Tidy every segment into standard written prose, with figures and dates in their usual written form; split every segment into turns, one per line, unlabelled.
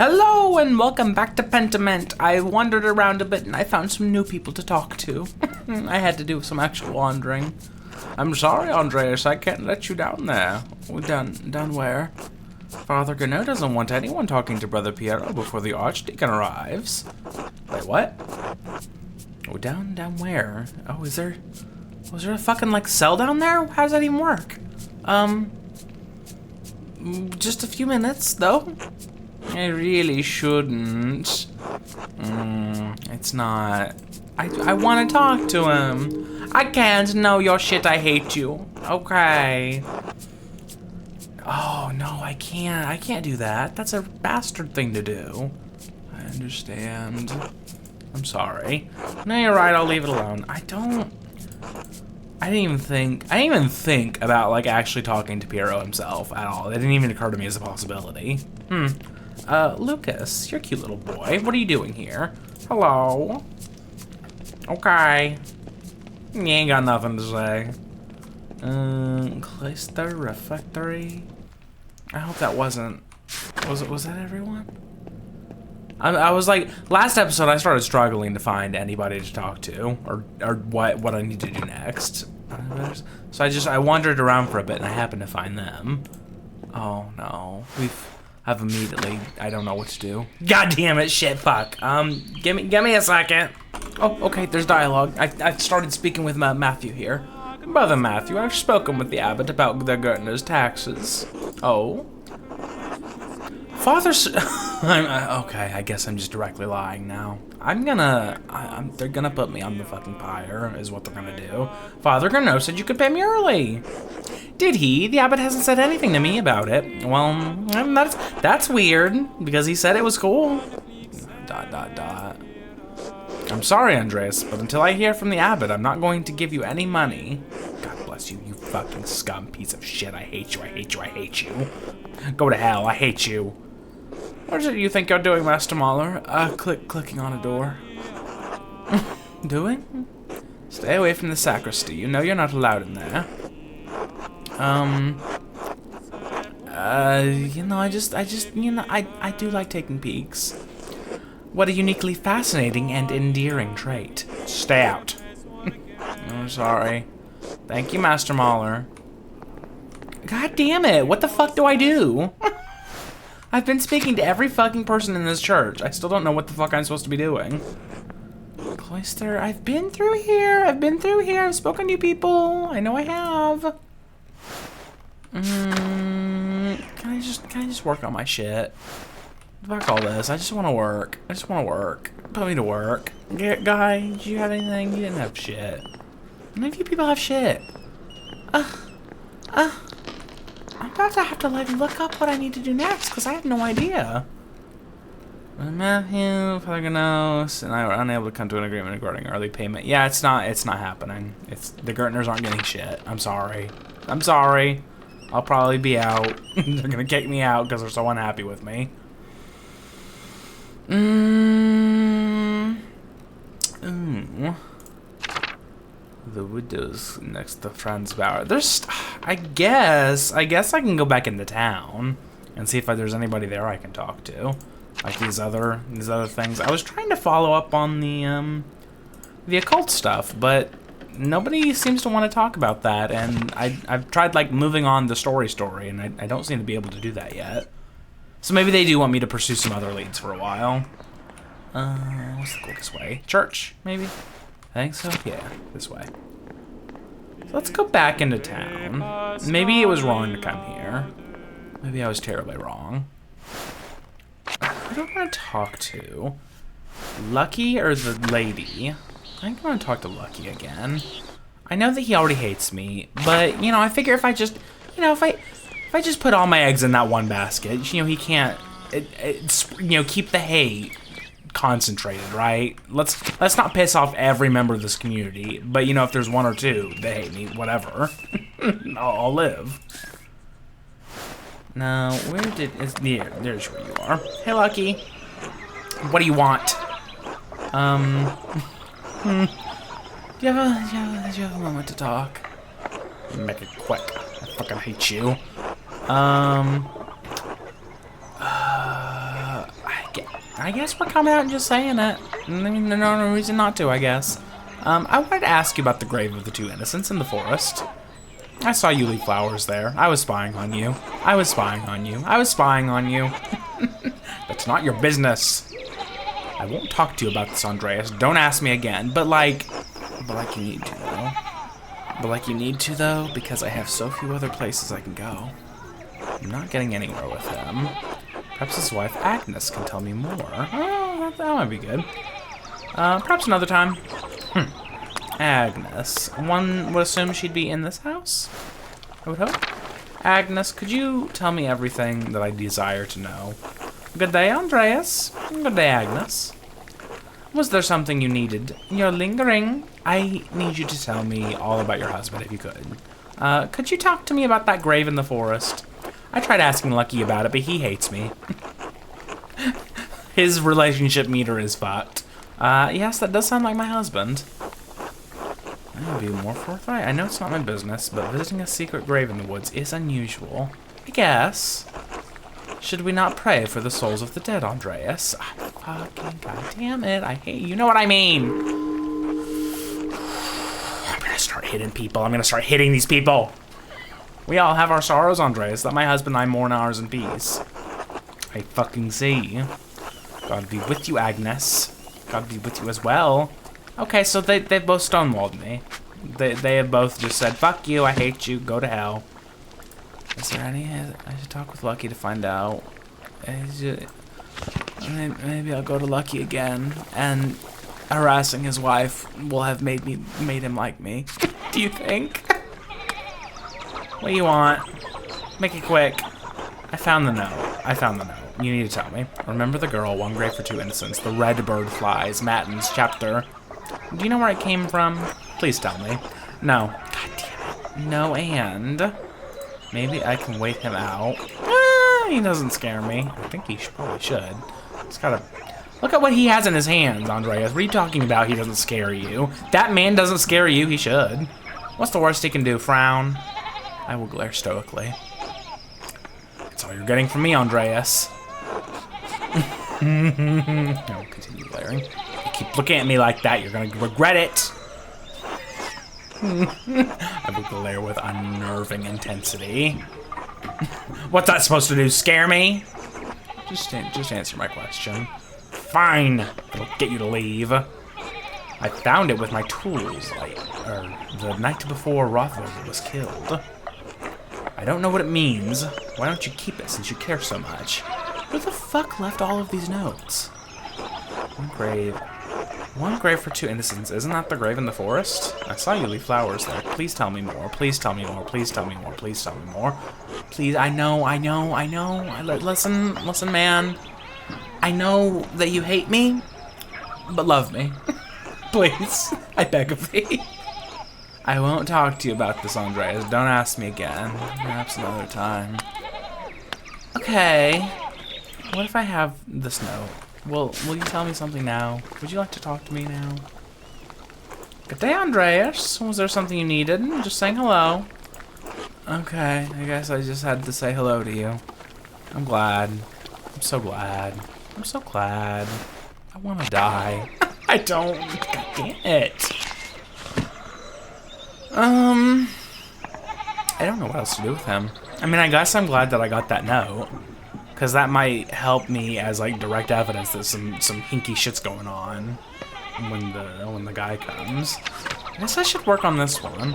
Hello and welcome back to Pentiment. I wandered around a bit and I found some new people to talk to. I had to do some actual wandering. I'm sorry, Andreas, I can't let you down there. Down where? Father Gano doesn't want anyone talking to Brother Piero before the Archdeacon arrives. Wait, what? Oh, down where? Oh, was there a fucking, like, cell down there? How does that even work? Just a few minutes, though? I really shouldn't. It's not. I want to talk to him. I can't. No, your shit, I hate you. Okay. Oh, no, I can't. I can't do that. That's a bastard thing to do. I understand. I'm sorry. No, you're right. I'll leave it alone. I didn't even think about, like, actually talking to Piero himself at all. It didn't even occur to me as a possibility. Lucas, you're a cute little boy. What are you doing here? Hello. Okay. You ain't got nothing to say. Cloister refectory. I hope that wasn't. Was that everyone? I was like, last episode I started struggling to find anybody to talk to, or what I need to do next. So I wandered around for a bit and I happened to find them. Oh no, I've immediately, I don't know what to do. God damn it, shit, fuck. Give me a second. Oh, okay, there's dialogue. I started speaking with Matthew here. Brother Matthew, I've spoken with the abbot about the Gertner's taxes. Oh? Father, okay, I guess I'm just directly lying now. They're gonna put me on the fucking pyre, is what they're gonna do. Father Gano said you could pay me early. Did he? The abbot hasn't said anything to me about it. Well, that's weird, because he said it was cool. ... I'm sorry, Andreas, but until I hear from the abbot, I'm not going to give you any money. God bless you, you fucking scum piece of shit. I hate you, I hate you, I hate you. Go to hell, I hate you. What is it you think you're doing, Master Maler? Clicking on a door. Doing? Stay away from the sacristy. You know you're not allowed in there. You know, I do like taking peeks. What a uniquely fascinating and endearing trait. Stay out. I'm sorry. Thank you, Master Maler. God damn it, what the fuck do I do? I've been speaking to every fucking person in this church. I still don't know what the fuck I'm supposed to be doing. Cloister, I've been through here. I've spoken to you people. I know I have. Can I just work on my shit? Fuck all this. I just want to work. Put me to work. Guy, did you have anything? You didn't have shit. None of you people have shit. I'm about to have to, like, look up what I need to do next, because I have no idea. Matthew, Father Ganos, and I were unable to come to an agreement regarding early payment. Yeah, it's not happening. The Gertners aren't getting shit. I'm sorry. I'll probably be out. They're gonna kick me out because they're so unhappy with me. The widow's next to Franz Bauer. I guess I can go back into town and see if there's anybody there I can talk to. Like these other things. I was trying to follow up on the occult stuff, but nobody seems to want to talk about that, and I've tried, like, moving on the story, and I don't seem to be able to do that yet. So maybe they do want me to pursue some other leads for a while. What's the quickest way? Church, maybe? I think so? Yeah, this way. So let's go back into town. Maybe it was wrong to come here. Maybe I was terribly wrong. Who do I want to talk to? Lucky or the lady? I think I want to talk to Lucky again. I know that he already hates me, but, you know, I figure if I just, you know, if I just put all my eggs in that one basket, you know, he can't, you know, keep the hate concentrated, right? Let's not piss off every member of this community, but, you know, if there's one or two that hate me, whatever, I'll live. Now, there's where you are. Hey, Lucky. What do you want? Do you have a moment to talk? Make it quick. I fucking hate you. I I guess we're coming out and just saying it. I mean, there's no reason not to, I guess. I wanted to ask you about the grave of the two innocents in the forest. I saw you leave flowers there. I was spying on you. I was spying on you. I was spying on you. That's not your business. I won't talk to you about this, Andreas. Don't ask me again. But like you need to, though. But like you need to, though, because I have so few other places I can go. I'm not getting anywhere with him. Perhaps his wife Agnes can tell me more. Oh, that might be good. Perhaps another time. Agnes. One would assume she'd be in this house? I would hope. Agnes, could you tell me everything that I desire to know? Good day, Andreas. Good day, Agnes. Was there something you needed? You're lingering. I need you to tell me all about your husband, if you could. Could you talk to me about that grave in the forest? I tried asking Lucky about it, but he hates me. His relationship meter is fucked. Yes, that does sound like my husband. I would be more forthright. I know it's not my business, but visiting a secret grave in the woods is unusual. I guess. Should we not pray for the souls of the dead, Andreas? Fucking goddamn it, I hate you. You know what I mean? I'm gonna start hitting people. I'm gonna start hitting these people. We all have our sorrows, Andreas. Let my husband and I mourn ours in peace. I fucking see. God be with you, Agnes. God be with you as well. Okay, so they've both stonewalled me. They have both just said, fuck you, I hate you, go to hell. Is there any... I should talk with Lucky to find out. Maybe I'll go to Lucky again, and harassing his wife will have made him like me. Do you think? What do you want? Make it quick. I found the note. You need to tell me. Remember the girl, one grave for two innocents, the red bird flies, Mattin's chapter. Do you know where it came from? Please tell me. No. God damn it. No, and... maybe I can wait him out. He doesn't scare me. I think he probably should. He's gotta... look at what he has in his hands, Andreas. What are you talking about? He doesn't scare you. That man doesn't scare you. He should. What's the worst he can do? Frown? I will glare stoically. That's all you're getting from me, Andreas. No, continue glaring. You keep looking at me like that, you're gonna regret it. I will glare with unnerving intensity. What's that supposed to do? Scare me? Just answer my question. Fine. It'll get you to leave. I found it with my tools, the night before Rothwell was killed. I don't know what it means. Why don't you keep it since you care so much? Who the fuck left all of these notes? One grave for two innocents. Isn't that the grave in the forest? I saw you leave flowers there. Please tell me more. Please tell me more. Please tell me more. Please tell me more. Please, I know. Listen, man. I know that you hate me, but love me. Please. I beg of thee. I won't talk to you about this, Andreas. Don't ask me again. Perhaps another time. Okay. What if I have this note? Will you tell me something now? Would you like to talk to me now? Good day, Andreas. Was there something you needed? Just saying hello. Okay, I guess I just had to say hello to you. I'm glad. I'm so glad. I'm so glad. I want to die. I don't. God damn it. I don't know what else to do with him. I mean, I guess I'm glad that I got that note. Because that might help me as, like, direct evidence that some hinky shit's going on when the guy comes. I guess I should work on this one.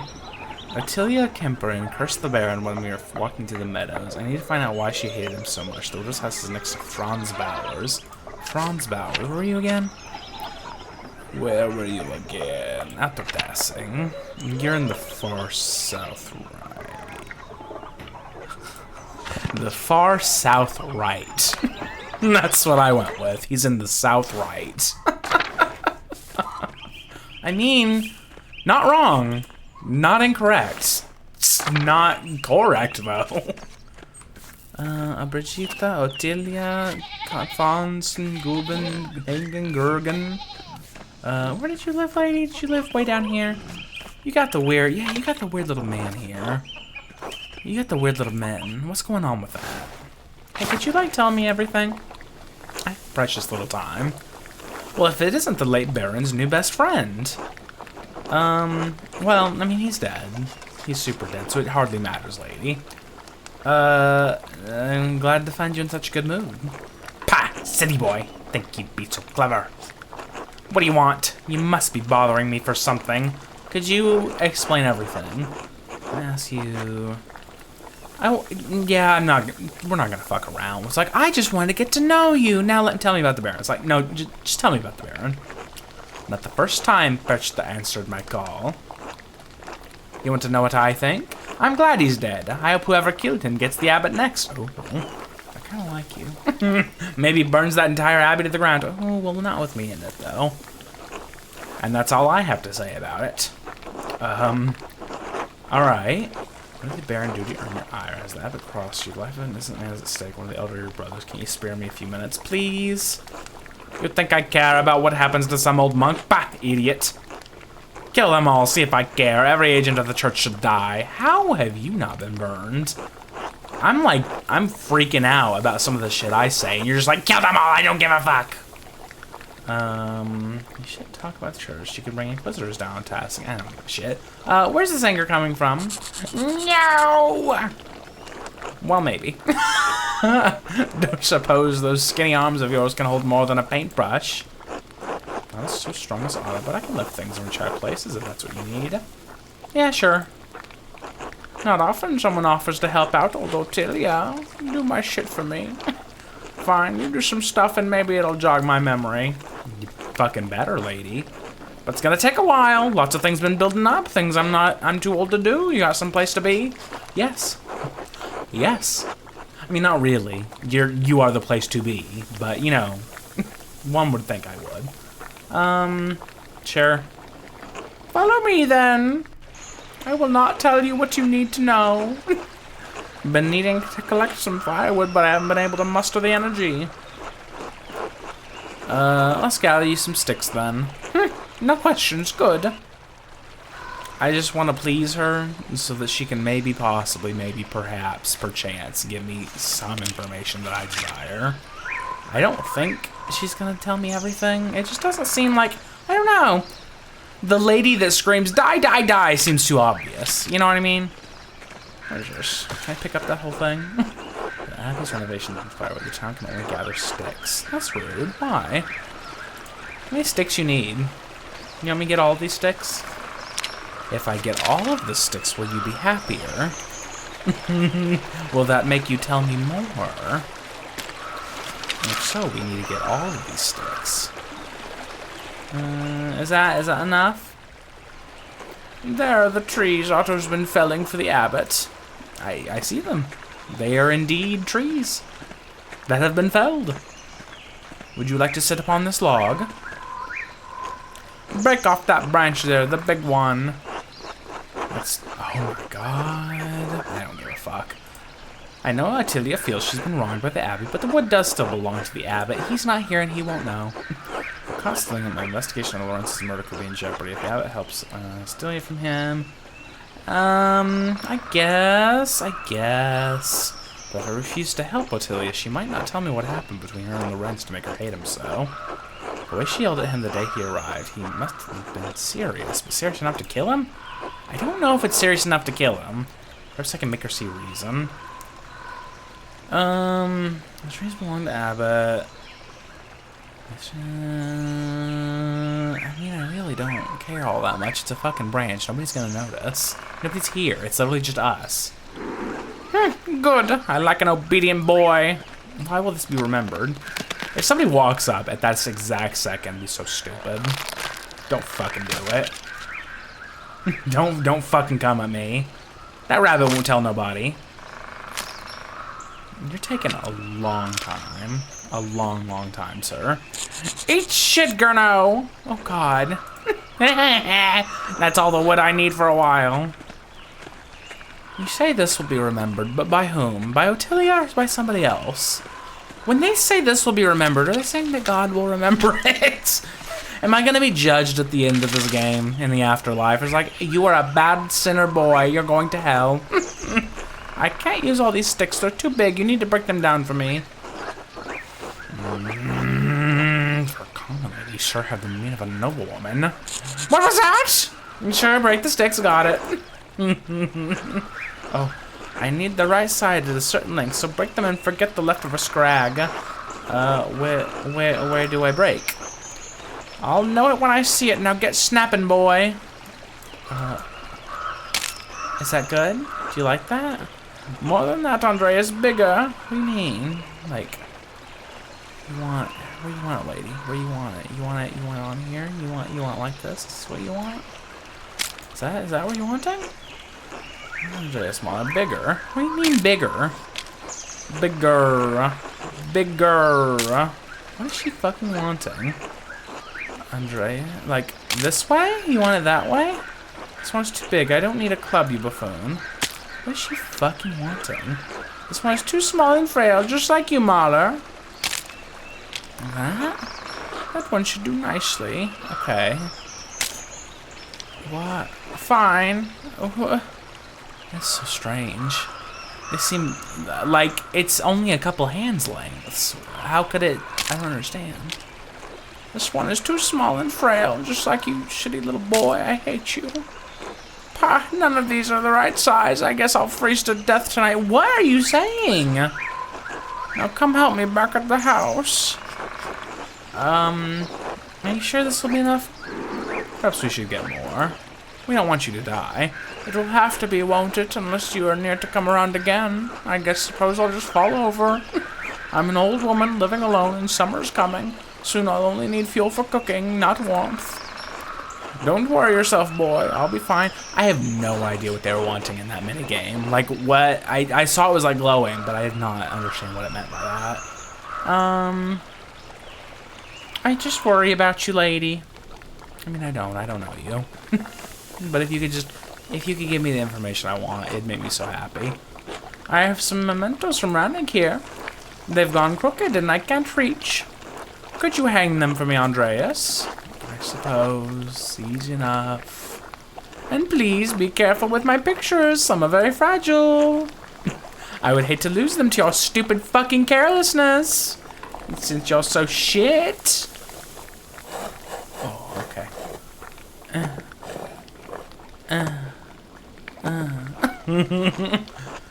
Attilia Kemperin cursed the Baron when we were walking through the meadows. I need to find out why she hated him so much. The Witch's house is next to Franz Bowers. Franz Bowers, where were you again? Where were you again? At the passing. You're in the far south right. The far south right. That's what I went with. He's in the south right. I mean, not wrong. Not incorrect. It's not correct, though. Brigitta, Ottilia, Fonsen, Guben, Hagen, Gergen. Where did you live, lady? Did you live way down here? You got the weird, yeah, you got the weird little man here. You got the weird little men. What's going on with that? Hey, could you, like, tell me everything? Precious little time. Well, if it isn't the late Baron's new best friend. Well, I mean, he's dead. He's super dead, so it hardly matters, lady. I'm glad to find you in such a good mood. Pah! City boy! Think you'd be so clever. What do you want? You must be bothering me for something. Could you explain everything? I ask you... yeah, we're not gonna fuck around. It's like, I just wanted to get to know you. Now tell me about the Baron. It's like, no, just tell me about the Baron. Not the first time Perchta answered my call. You want to know what I think? I'm glad he's dead. I hope whoever killed him gets the abbot next. Oh, I kind of like you. Maybe burns that entire abbey to the ground. Oh, well, not with me in it, though. And that's all I have to say about it. Alright. What did the Baron do to earn your ire? Has the abbot crossed you? Life of an innocent man is at stake. One of the elder brothers. Can you spare me a few minutes, please? You think I care about what happens to some old monk? Bah, idiot. Kill them all, see if I care. Every agent of the church should die. How have you not been burned? I'm freaking out about some of the shit I say, and you're just like, kill them all, I don't give a fuck. You should talk about the church. You could bring inquisitors down on task. I don't give a shit. Where's this anger coming from? No! Well, maybe. Don't suppose those skinny arms of yours can hold more than a paintbrush. Not so strong as auto, but I can lift things and reach out places if that's what you need. Yeah, sure. Not often someone offers to help out, old Otilia. Do my shit for me. Fine, you do some stuff and maybe it'll jog my memory. You fucking better, lady. But it's gonna take a while. Lots of things been building up. Things I'm too old to do. You got some place to be? Yes. Yes. I mean, not really. You are the place to be. But, you know, one would think I would. Sure. Follow me, then. I will not tell you what you need to know. Been needing to collect some firewood, but I haven't been able to muster the energy. Let's gather you some sticks, then. No questions, good. I just want to please her so that she can maybe, possibly, maybe, perhaps, perchance, give me some information that I desire. I don't think she's gonna tell me everything. It just doesn't seem like, I don't know. The lady that screams, die, die, die, seems too obvious. You know what I mean? Where's yours? Can I pick up that whole thing? The abbey's renovations inspired with the town can only gather sticks. That's rude. Why? How many sticks you need? You want me to get all of these sticks? If I get all of the sticks, will you be happier? Will that make you tell me more? If so, we need to get all of these sticks. Is that enough? There are the trees Otto's been felling for the abbot. I see them. They are indeed trees that have been felled. Would you like to sit upon this log? Break off that branch there, the big one. That's, oh my god. I don't give a fuck. I know Otilia feels she's been wronged by the abbey, but the wood does still belong to the abbot. He's not here and he won't know. Constantly, my investigation on Lawrence's murder could be in jeopardy. If the abbot helps steal you from him. I guess. But if I refuse to help Otilia, she might not tell me what happened between her and Lorenz to make her hate him so. The way she yelled at him the day he arrived, he must have been serious. But serious enough to kill him? I don't know if it's serious enough to kill him. Perhaps I can make her see reason. The trees belong to abbot. I mean, I really don't care all that much. It's a fucking branch. Nobody's gonna notice. Nobody's here. It's literally just us. Good. I like an obedient boy. Why will this be remembered? If somebody walks up at that exact second, it'd be so stupid. Don't fucking do it. Don't fucking come at me. That rabbit won't tell nobody. You're taking a long time. A long, long time, sir. Eat shit, Gurno! Oh, God. That's all the wood I need for a while. You say this will be remembered, but by whom? By Otilia or by somebody else? When they say this will be remembered, are they saying that God will remember it? Am I gonna be judged at the end of this game, in the afterlife? It's like, you are a bad sinner boy, you're going to hell. I can't use all these sticks, they're too big, you need to break them down for me. You sure have the mien of a noblewoman. What was that? Sure, break the sticks, got it. Oh, I need the right side at a certain length, so break them and forget the leftover scrag. Where do I break? I'll know it when I see it. Now get snapping, boy. Is that good? Do you like that? More than that, Andreas. Bigger. What do you mean? Like, where you want it, lady? Where you want it? You want it on here? You want it like this? Is this what you want? Is that what you're wanting? Andreas Maler, bigger. What do you mean bigger? Bigger. What is she fucking wanting? Andrea, like this way? You want it that way? This one's too big. I don't need a club, you buffoon. What is she fucking wanting? This one's too small and frail, just like you, Maler. That one should do nicely. Okay. What? Fine. That's so strange. They seem like it's only a couple hands lengths. How could it? I don't understand. This one is too small and frail, just like you, shitty little boy. I hate you. Pah, none of these are the right size. I guess I'll freeze to death tonight. What are you saying? Now come help me back at the house. Are you sure this will be enough? Perhaps we should get more. We don't want you to die. It will have to be, won't it? Unless you are near to come around again. I suppose I'll just fall over. I'm an old woman living alone and summer's coming. Soon I'll only need fuel for cooking, not warmth. Don't worry yourself, boy. I'll be fine. I have no idea what they were wanting in that minigame. Like, what? I saw it was, like, glowing, but I did not understand what it meant by that. I just worry about you, lady. I mean, I don't know you. But if you could give me the information I want, it'd make me so happy. I have some mementos from Rannick here. They've gone crooked and I can't reach. Could you hang them for me, Andreas? I suppose. Easy enough. And please be careful with my pictures. Some are very fragile. I would hate to lose them to your stupid fucking carelessness. Since you're so shit. Oh, okay.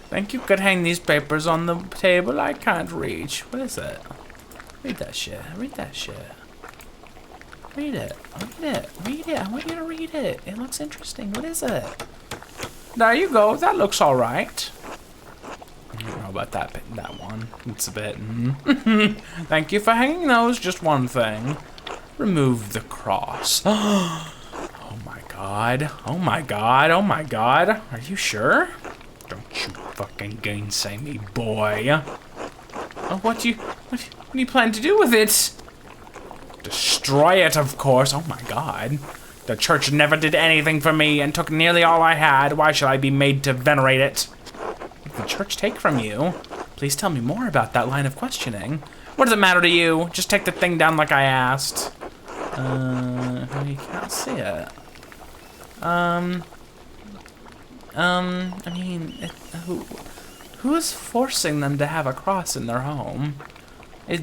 Think you could hang these papers on the table? I can't reach. What is it? Read that shit. Read that shit. Read it. Read it. Read it. I want you to read it. It looks interesting. What is it? There you go. That looks all right. I don't know about that one. It's a bit... Thank you for hanging those. Just one thing. Remove the cross. Oh my god. Oh my god. Oh my god. Are you sure? Don't you fucking gainsay me, boy. Oh, what do you plan to do with it? Destroy it, of course. Oh my god. The church never did anything for me and took nearly all I had. Why should I be made to venerate it? What did the church take from you? Please tell me more about that line of questioning. What does it matter to you? Just take the thing down like I asked. You can't see it. I mean, who is forcing them to have a cross in their home?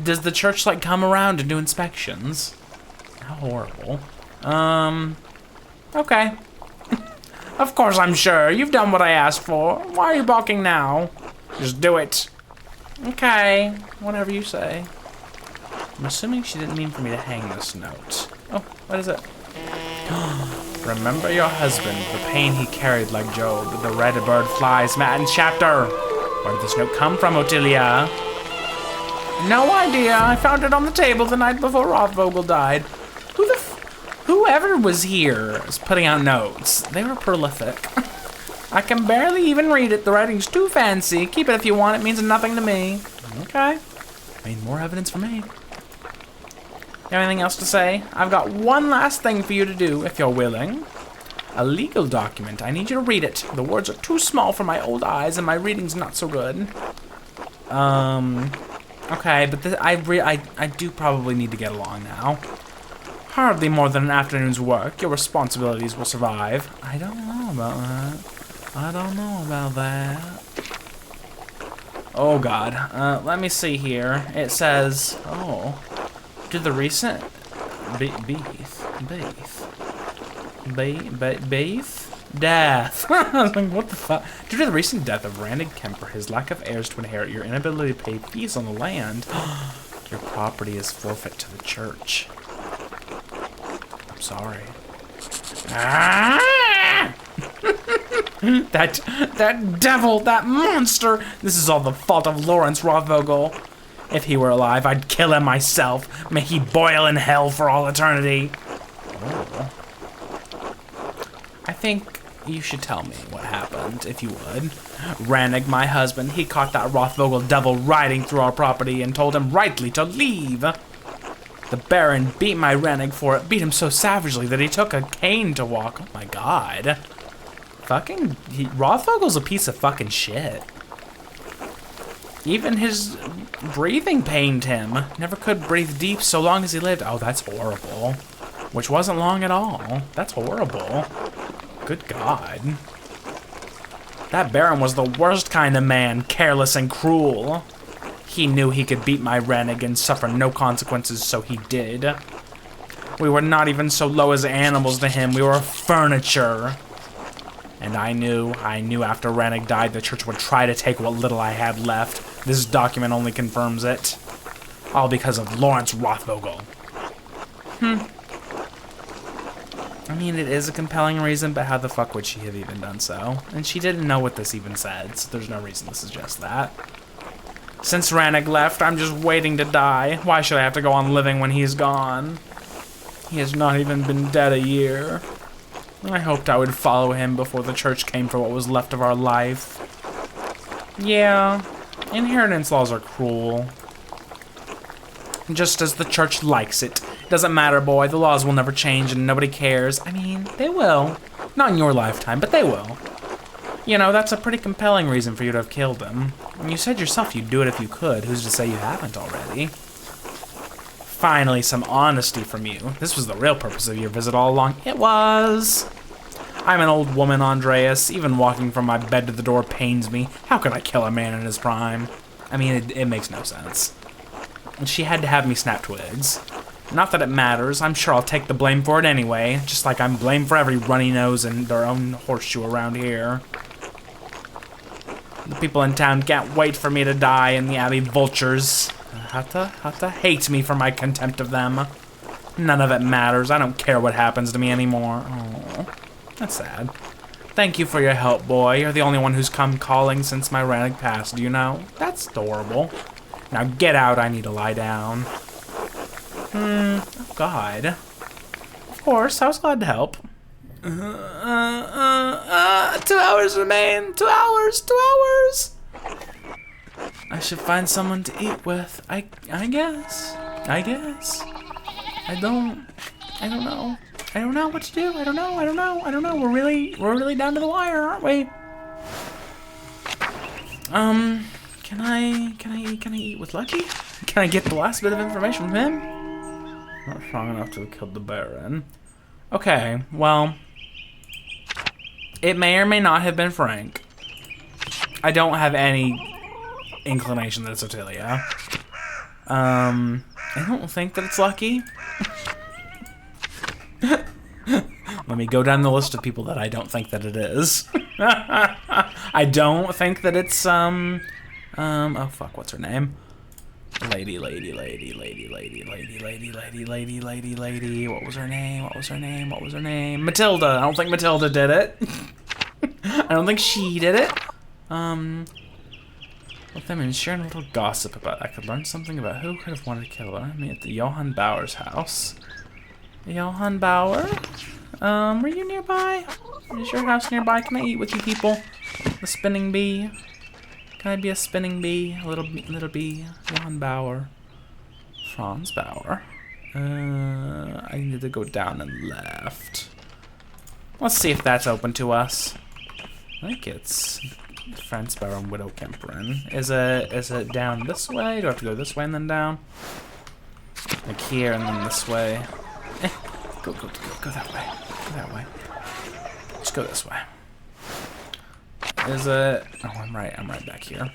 Does the church, like, come around and do inspections? How horrible. Okay. Of course I'm sure. You've done what I asked for. Why are you balking now? Just do it. Okay. Whatever you say. I'm assuming she didn't mean for me to hang this note. Oh, what is it? Remember your husband, the pain he carried like Job, the red bird flies, maddened chapter. Where did this note come from, Ottilia? No idea. I found it on the table the night before Rothvogel died. Whoever was here is putting out notes. They were prolific. I can barely even read it. The writing's too fancy. Keep it if you want. It means nothing to me. Okay. I mean, more evidence for me. You have anything else to say? I've got one last thing for you to do, if you're willing. A legal document. I need you to read it. The words are too small for my old eyes, and my reading's not so good. Okay, but I do probably need to get along now. Hardly more than an afternoon's work. Your responsibilities will survive. I don't know about that. I don't know about that. Oh, God. Let me see here. It says... Oh. Do the recent Beef? Death. I was like, what the fuck? Due to the recent death of Randig Kemper, his lack of heirs to inherit, your inability to pay fees on the land, your property is forfeit to the church. I'm sorry. Ah! that devil, that monster! This is all the fault of Lawrence Rothvogel. If he were alive, I'd kill him myself. May he boil in hell for all eternity. Oh. I think you should tell me what happened, if you would. Rannig, my husband, he caught that Rothvogel devil riding through our property and told him rightly to leave. The Baron beat my Rannig for it, beat him so savagely that he took a cane to walk. Oh my god. Rothvogel's a piece of fucking shit. Even his breathing pained him. Never could breathe deep so long as he lived. Oh, that's horrible. Which wasn't long at all. That's horrible. Good God. That Baron was the worst kind of man, careless and cruel. He knew he could beat my Rannig and suffer no consequences, so he did. We were not even so low as animals to him. We were furniture. And I knew after Rannig died, the church would try to take what little I had left. This document only confirms it. All because of Lawrence Rothvogel. I mean, it is a compelling reason, but how the fuck would she have even done so? And she didn't know what this even said, so there's no reason to suggest that. Since Rannig left, I'm just waiting to die. Why should I have to go on living when he's gone? He has not even been dead a year. I hoped I would follow him before the church came for what was left of our life. Yeah, inheritance laws are cruel. Just as the church likes it. Doesn't matter, boy, the laws will never change and nobody cares. I mean, they will. Not in your lifetime, but they will. You know, that's a pretty compelling reason for you to have killed him. And you said yourself you'd do it if you could. Who's to say you haven't already? Finally, some honesty from you. This was the real purpose of your visit all along. It was. I'm an old woman, Andreas. Even walking from my bed to the door pains me. How could I kill a man in his prime? I mean, it makes no sense. And she had to have me snap twigs. Not that it matters. I'm sure I'll take the blame for it anyway. Just like I'm blamed for every runny nose and their own horseshoe around here. The people in town can't wait for me to die, and the Abbey vultures Hata hates me for my contempt of them. None of it matters. I don't care what happens to me anymore. Oh, that's sad. Thank you for your help, boy. You're the only one who's come calling since my Rannig passed, you know? That's adorable. Now get out, I need to lie down. Oh God. Of course, I was glad to help. 2 hours remain. 2 hours. 2 hours. I should find someone to eat with. I guess. I don't know. I don't know what to do. I don't know. We're really down to the wire, aren't we? Can I eat with Lucky? Can I get the last bit of information from him? Not strong enough to have killed the Baron. Okay, well, it may or may not have been Frank. I don't have any inclination that it's Otilia. I don't think that it's Lucky. Let me go down the list of people that I don't think that it is. I don't think that it's, oh fuck, what's her name? Lady. What was her name? Matilda. I don't think Matilda did it. I don't think she did it. With them and sharing a little gossip about I could learn something about who could have wanted to kill her. Me at the Johann Bauer's house. Johann Bauer? Were you nearby? Is your house nearby? Can I eat with you people? The spinning bee. Can I be a spinning bee? A little bee. Johann Bauer. Franz Bauer. I need to go down and left. Let's see if that's open to us. I think it's Franz Bauer and Widow Kemperin. Is it down this way? Do I have to go this way and then down? Like here and then this way. Go that way. Go that way. Let's go this way. Is it? Oh, I'm right back here.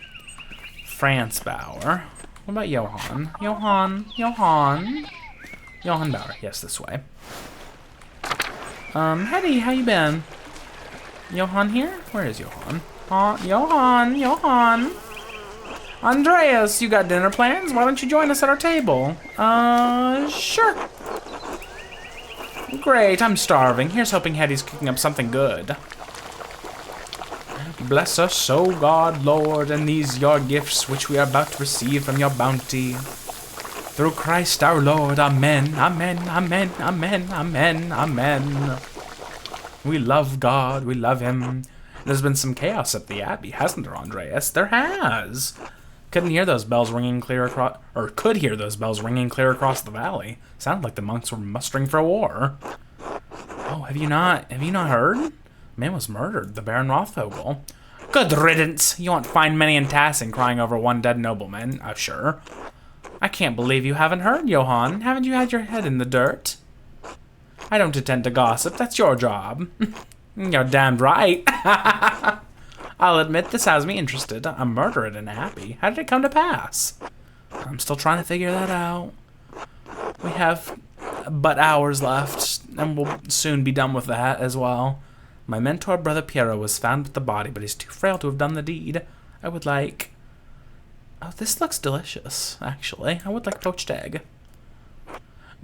Franz Bauer. What about Johann? Johann. Johann Bauer. Yes, this way. Hetty, how you been? Johann here? Where is Johann? Johann. Andreas, you got dinner plans? Why don't you join us at our table? Sure. Great, I'm starving. Here's hoping Hetty's cooking up something good. Bless us, O God, Lord, and these your gifts which we are about to receive from your bounty. Through Christ our Lord, amen, amen, amen, amen, amen, amen. We love God, we love him. There's been some chaos at the abbey, hasn't there, Andreas? There has. Couldn't hear those bells ringing clear across, or could hear those bells ringing clear across the valley. Sounded like the monks were mustering for war. Oh, have you not heard? Man was murdered, the Baron Rothvogel. Good riddance. You won't find many in Tassing crying over one dead nobleman, I'm sure. I can't believe you haven't heard, Johann. Haven't you had your head in the dirt? I don't intend to gossip. That's your job. You're damned right. I'll admit this has me interested. A murder at an abbey. How did it come to pass? I'm still trying to figure that out. We have but hours left, and we'll soon be done with that as well. My mentor, Brother Piero, was found with the body, but he's too frail to have done the deed. I would like... Oh, this looks delicious, actually. I would like poached egg.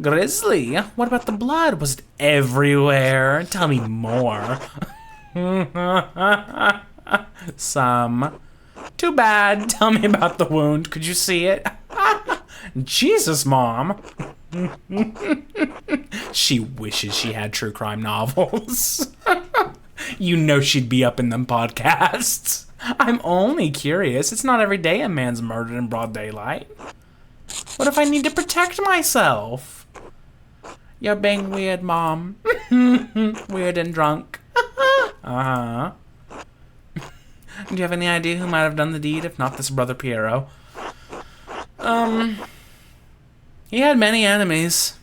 Grizzly, what about the blood? Was it everywhere? Tell me more. Some. Too bad. Tell me about the wound. Could you see it? Jesus, Mom. She wishes she had true crime novels. You know she'd be up in them podcasts. I'm only curious. It's not every day a man's murdered in broad daylight. What if I need to protect myself? You're being weird, Mom. Weird and drunk. Uh-huh. Do you have any idea who might have done the deed, if not this Brother Piero? He had many enemies.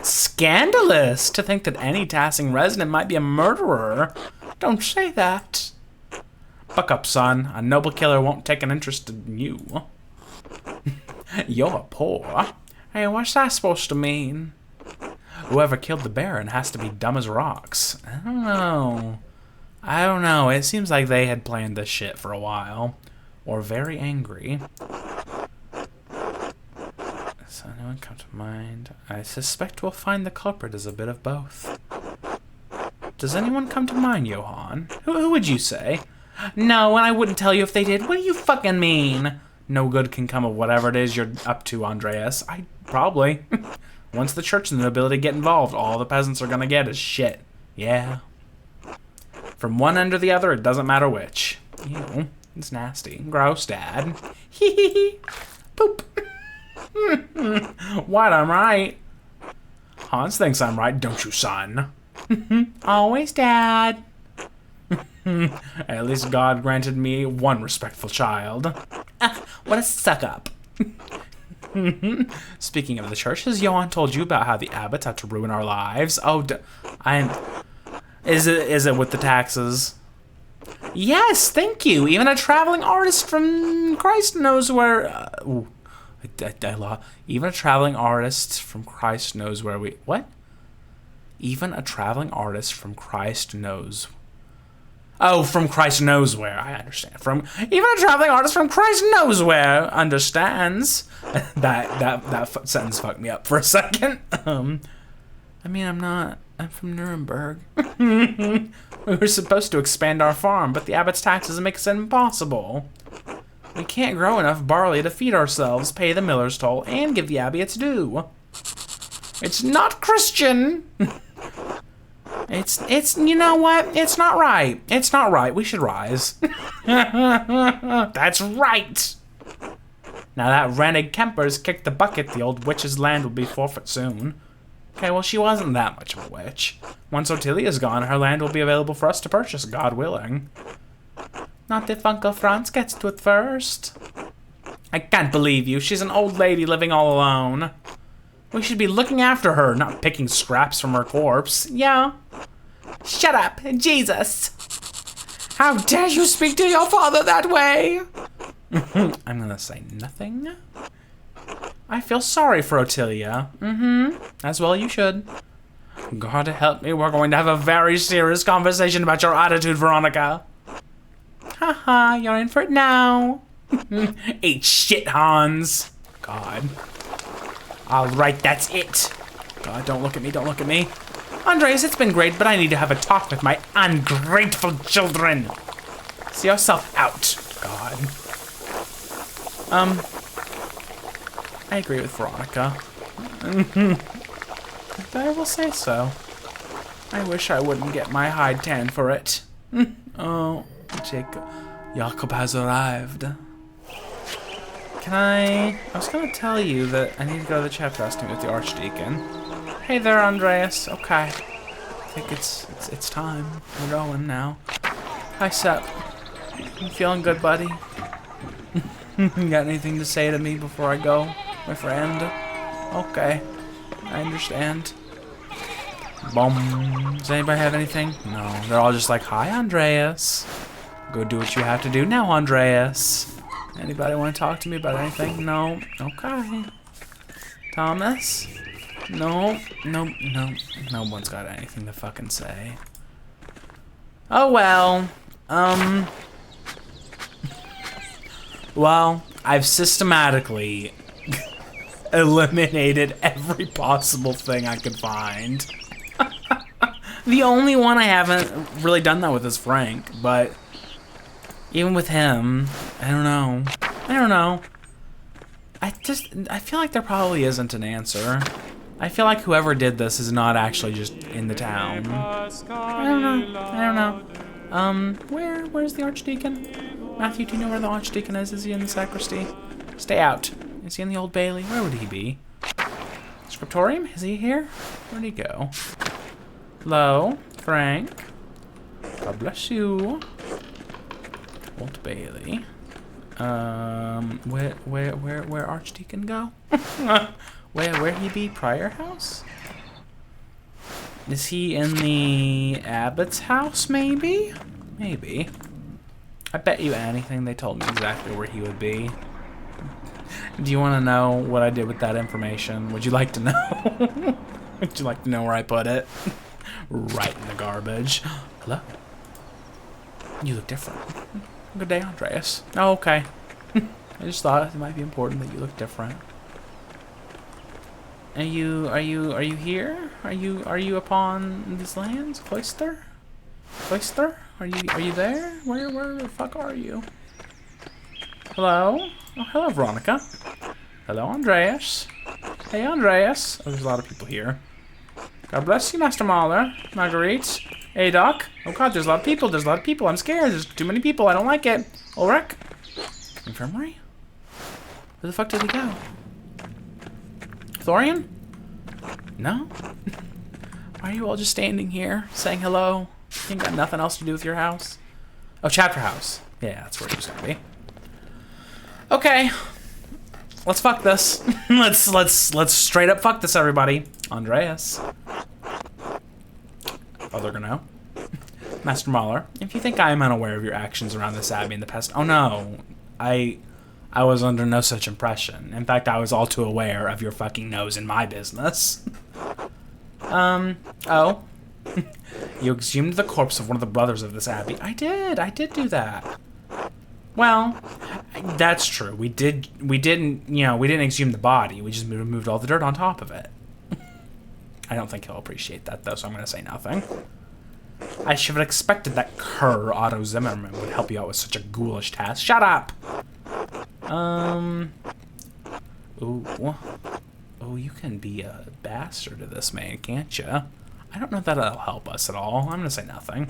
Scandalous to think that any Tassing resident might be a murderer. Don't say that. Buck up, son. A noble killer won't take an interest in you. You're poor. Hey, what's that supposed to mean? Whoever killed the Baron has to be dumb as rocks. I don't know. It seems like they had planned this shit for a while. Or very angry. Does anyone come to mind? I suspect we'll find the culprit is a bit of both. Does anyone come to mind, Johann? Who would you say? No, and I wouldn't tell you if they did. What do you fucking mean? No good can come of whatever it is you're up to, Andreas. Probably. Once the church and the nobility get involved, all the peasants are gonna get is shit. Yeah. From one end or the other, it doesn't matter which. Ew, it's nasty. Gross, Dad. Hee hee hee. Poop. What, I'm right. Hans thinks I'm right, don't you, son? Always, Dad. At least God granted me one respectful child. What a suck-up. Speaking of the church, has Johann told you about how the abbots had to ruin our lives? Oh, is it with the taxes? Yes, thank you. Even a traveling artist from Christ knows where... Even a traveling artist from Christ knows where we... What? Even a traveling artist from Christ knows... Oh, from Christ knows where. I understand. Even a traveling artist from Christ knows where understands. that sentence fucked me up for a second. I mean, I'm from Nuremberg. We were supposed to expand our farm, but the abbot's taxes make it impossible. We can't grow enough barley to feed ourselves, pay the miller's toll, and give the abbey its due. It's not Christian. It's you know what? It's not right. It's not right. We should rise. That's right. Now that renegade Kemper's kicked the bucket, the old witch's land will be forfeit soon. Okay, well, she wasn't that much of a witch. Once Ottilia's gone, her land will be available for us to purchase, God willing. Not if Uncle Franz gets to it first. I can't believe you. She's an old lady living all alone. We should be looking after her, not picking scraps from her corpse. Yeah. Shut up, Jesus. How dare you speak to your father that way? I'm gonna say nothing. I feel sorry for Ottilia. As well you should. God help me, we're going to have a very serious conversation about your attitude, Veronica. Haha, you're in for it now. Eat shit, Hans. God. Alright, that's it. God, don't look at me, don't look at me. Andreas, it's been great, but I need to have a talk with my ungrateful children. See yourself out. God. I agree with Veronica. I will say so. I wish I wouldn't get my hide tan for it. Oh, Jacob has arrived. I was gonna tell you that I need to go to the chapter house to meet with the Archdeacon. Hey there, Andreas. Okay. I think it's time. We're going now. Hi, Sep. You feeling good, buddy? You got anything to say to me before I go, my friend? Okay. I understand. Boom. Does anybody have anything? No. They're all just like, hi, Andreas. Go do what you have to do now, Andreas. Anybody want to talk to me about anything? No. Okay. Thomas? No. No one's got anything to fucking say. Oh, well. Well, I've systematically eliminated every possible thing I could find. The only one I haven't really done that with is Frank, but even with him, I don't know. I feel like there probably isn't an answer. I feel like whoever did this is not actually just in the town. I don't know. Where's the Archdeacon? Matthew, do you know where the Archdeacon is? Is he in the sacristy? Stay out. Is he in the Old Bailey? Where would he be? Scriptorium? Is he here? Where'd he go? Hello, Frank. God bless you. Old Bailey. Where Archdeacon go? where he be? Prior house? Is he in the abbot's house? Maybe. I bet you anything they told me exactly where he would be. Do you want to know what I did with that information? Would you like to know? Would you like to know where I put it? Right in the garbage. Hello? You look different. Good day, Andreas. Oh, okay. I just thought it might be important that you look different. Are you here? Are you upon these lands? Cloister? Are you there? Where the fuck are you? Hello? Oh, hello, Veronica. Hello, Andreas. Hey, Andreas. Oh, there's a lot of people here. God bless you, Master Maler. Marguerite. Hey, Doc. Oh, God, there's a lot of people. I'm scared. There's too many people. I don't like it. Ulrich? Infirmary? Where the fuck did he go? Thorian? No? Why are you all just standing here, saying hello? You ain't got nothing else to do with your house? Oh, chapter house. Yeah, that's where he's gonna be. Okay. Let's fuck this. let's straight up fuck this, everybody. Andreas. Father Gano. Master Maler, if you think I am unaware of your actions around this abbey in the past, oh no. I was under no such impression. In fact, I was all too aware of your fucking nose in my business. Oh. You exhumed the corpse of one of the brothers of this abbey. I did do that. Well, that's true. We didn't exhume the body. We just moved all the dirt on top of it. I don't think he'll appreciate that, though, so I'm going to say nothing. I should have expected that cur, Otto Zimmerman, would help you out with such a ghoulish task. Shut up! Ooh. Oh, you can be a bastard to this man, can't you? I don't know if that'll help us at all. I'm going to say nothing.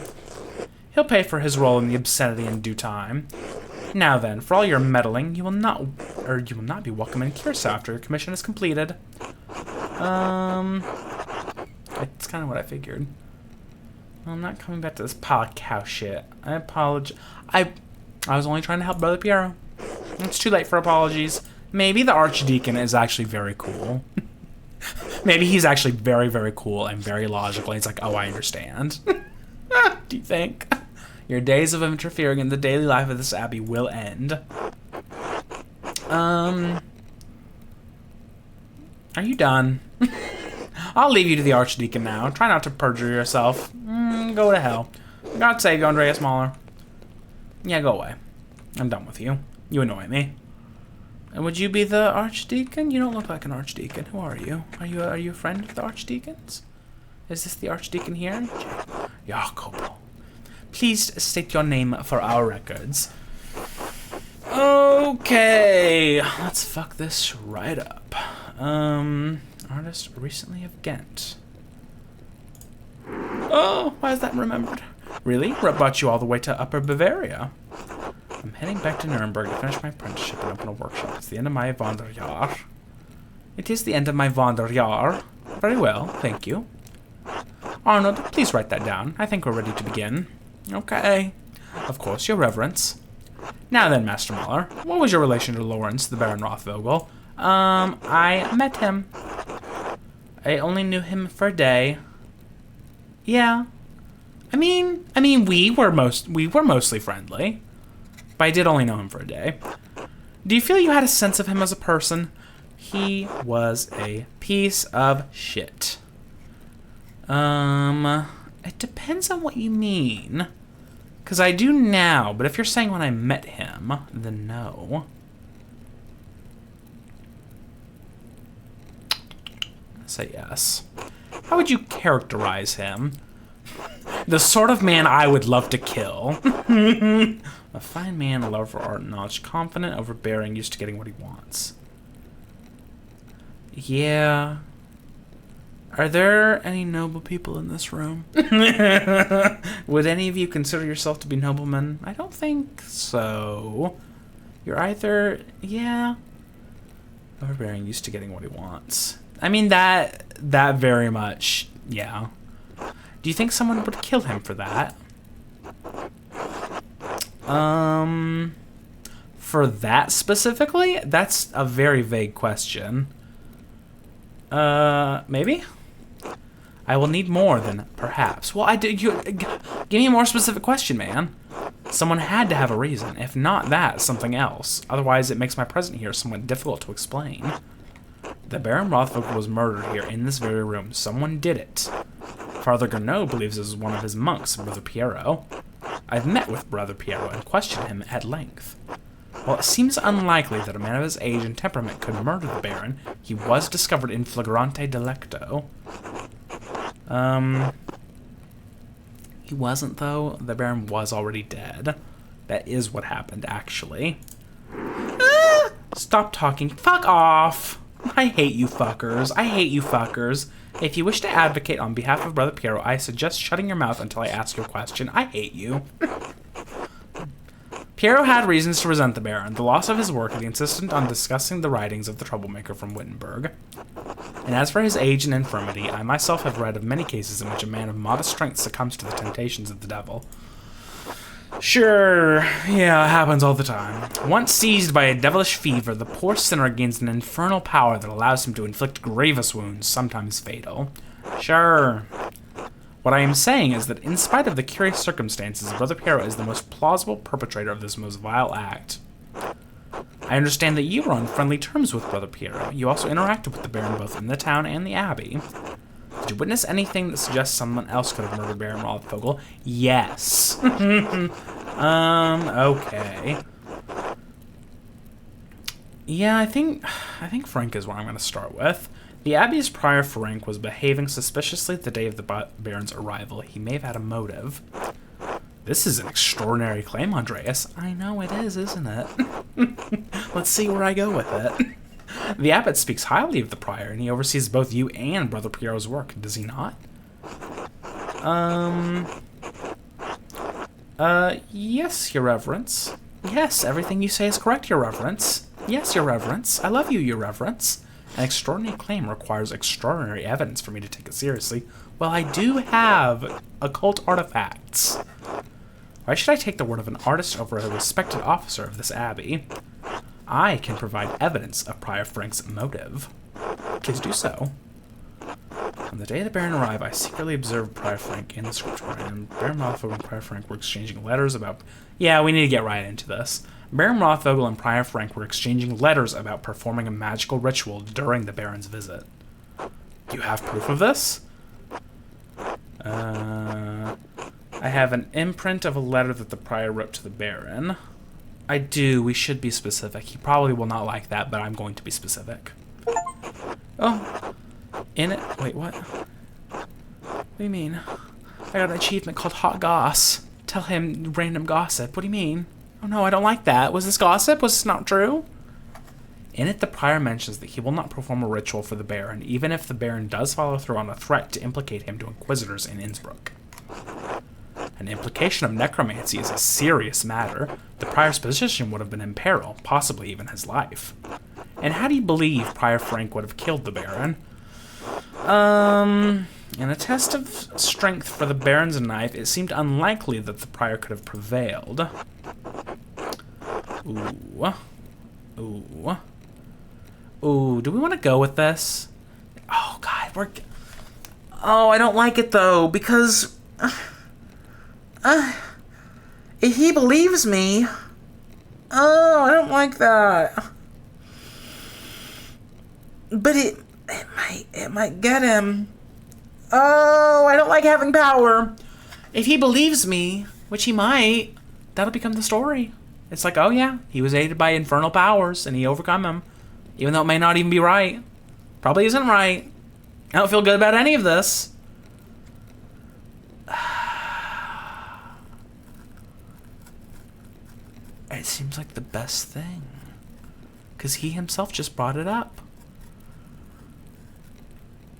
He'll pay for his role in the obscenity in due time. Now then, for all your meddling, you will not be welcome in Curacao after your commission is completed. It's kind of what I figured. I'm not coming back to this pile of cow shit. I apologize. I was only trying to help Brother Piero. It's too late for apologies. Maybe the Archdeacon is actually very cool. Maybe he's actually very, very cool and very logical. He's like, oh, I understand. Do you think? Your days of interfering in the daily life of this abbey will end. Are you done? I'll leave you to the Archdeacon now. Try not to perjure yourself. Go to hell. God save you, Andreas Maler. Yeah, go away. I'm done with you. You annoy me. And would you be the Archdeacon? You don't look like an Archdeacon. Who are you? Are you a friend of the Archdeacon's? Is this the Archdeacon here? Jacob. Please state your name for our records. Okay. Let's fuck this right up. Artist recently of Ghent. Oh, why is that remembered? Really? What brought you all the way to Upper Bavaria? I'm heading back to Nuremberg to finish my apprenticeship and open a workshop. It's the end of my Wanderjahr. It is the end of my Wanderjahr. Very well, thank you. Arnold, please write that down. I think we're ready to begin. Okay. Of course, your reverence. Now then, Master Maler, what was your relation to Lawrence, the Baron Rothvogel? I met him. I only knew him for a day. Yeah. I mean, we were mostly friendly. But I did only know him for a day. Do you feel you had a sense of him as a person? He was a piece of shit. It depends on what you mean. Because I do now, but if you're saying when I met him, then no. Say yes. How would you characterize him? The sort of man I would love to kill. A fine man, a lover for art and knowledge, confident, overbearing, used to getting what he wants. Yeah. Are there any noble people in this room? Would any of you consider yourself to be noblemen? I don't think so. You're either, yeah, overbearing, used to getting what he wants. I mean, that very much, yeah. Do you think someone would kill him for that? For that specifically? That's a very vague question. Maybe? I will need more than perhaps. Well, give me a more specific question, man. Someone had to have a reason. If not that, something else. Otherwise, it makes my presence here somewhat difficult to explain. The Baron Rothvogel was murdered here in this very room. Someone did it. Father Gernot believes it was one of his monks, Brother Piero. I've met with Brother Piero and questioned him at length. While it seems unlikely that a man of his age and temperament could murder the Baron, he was discovered in flagrante delicto. He wasn't, though. The Baron was already dead. That is what happened, actually. Stop talking. Fuck off! I hate you fuckers. I hate you fuckers. If you wish to advocate on behalf of Brother Piero, I suggest shutting your mouth until I ask your question. I hate you. Piero had reasons to resent the Baron, the loss of his work, and the insistence on discussing the writings of the troublemaker from Wittenberg. And as for his age and infirmity, I myself have read of many cases in which a man of modest strength succumbs to the temptations of the devil. Sure, yeah, it happens all the time. Once seized by a devilish fever, the poor sinner gains an infernal power that allows him to inflict grievous wounds, sometimes fatal. Sure. What I am saying is that in spite of the curious circumstances, Brother Piero is the most plausible perpetrator of this most vile act. I understand that you were on friendly terms with Brother Piero. You also interacted with the Baron both in the town and the abbey. Did you witness anything that suggests someone else could have murdered Baron Rothvogel? Yes. Okay. Yeah, I think Frank is what I'm going to start with. The Abbey's prior Frank was behaving suspiciously the day of the Baron's arrival. He may have had a motive. This is an extraordinary claim, Andreas. I know it is, isn't it? Let's see where I go with it. The abbot speaks highly of the prior, and he oversees both you and Brother Piero's work, does he not? Yes, Your Reverence. Yes, everything you say is correct, Your Reverence. Yes, Your Reverence. I love you, Your Reverence. An extraordinary claim requires extraordinary evidence for me to take it seriously. Well, I do have occult artifacts. Why should I take the word of an artist over a respected officer of this abbey? I can provide evidence of Prior Frank's motive. Please do so. On the day the Baron arrived, I secretly observed Prior Frank in the scriptorium. Baron Rothvogel and Prior Frank were exchanging letters about... Yeah, we need to get right into this. Baron Rothvogel and Prior Frank were exchanging letters about performing a magical ritual during the Baron's visit. You have proof of this? I have an imprint of a letter that the Prior wrote to the Baron. I do. We should be specific. He probably will not like that, but I'm going to be specific. Oh. In it. Wait, what? What do you mean? I got an achievement called Hot Goss. Tell him random gossip. What do you mean? Oh no, I don't like that. Was this gossip? Was this not true? In it, the Prior mentions that he will not perform a ritual for the Baron, even if the Baron does follow through on a threat to implicate him to Inquisitors in Innsbruck. An implication of necromancy is a serious matter. The Prior's position would have been in peril, possibly even his life. And how do you believe Prior Frank would have killed the Baron? In a test of strength for the Baron's knife, it seemed unlikely that the Prior could have prevailed. Ooh. Ooh. Ooh, do we want to go with this? Oh, God, Oh, I don't like it, though, because... if he believes me... Oh, I don't like that. But it might get him. Oh, I don't like having power. If he believes me, which he might, that'll become the story. It's like, oh yeah, he was aided by infernal powers and he overcome them. Even though it may not even be right. Probably isn't right. I don't feel good about any of this. It seems like the best thing. Because he himself just brought it up.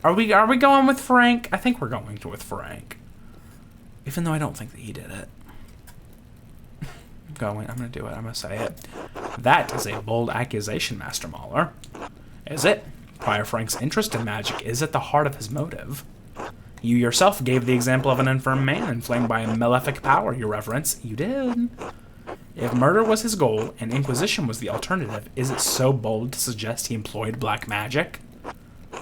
Are we going with Frank? I think we're going with Frank. Even though I don't think that he did it. I'm gonna do it. I'm gonna say it. That is a bold accusation, Master Maler. Is it? Prior Frank's interest in magic is at the heart of his motive. You yourself gave the example of an infirm man inflamed by a malefic power, Your Reverence. You did. If murder was his goal and Inquisition was the alternative, is it so bold to suggest he employed black magic?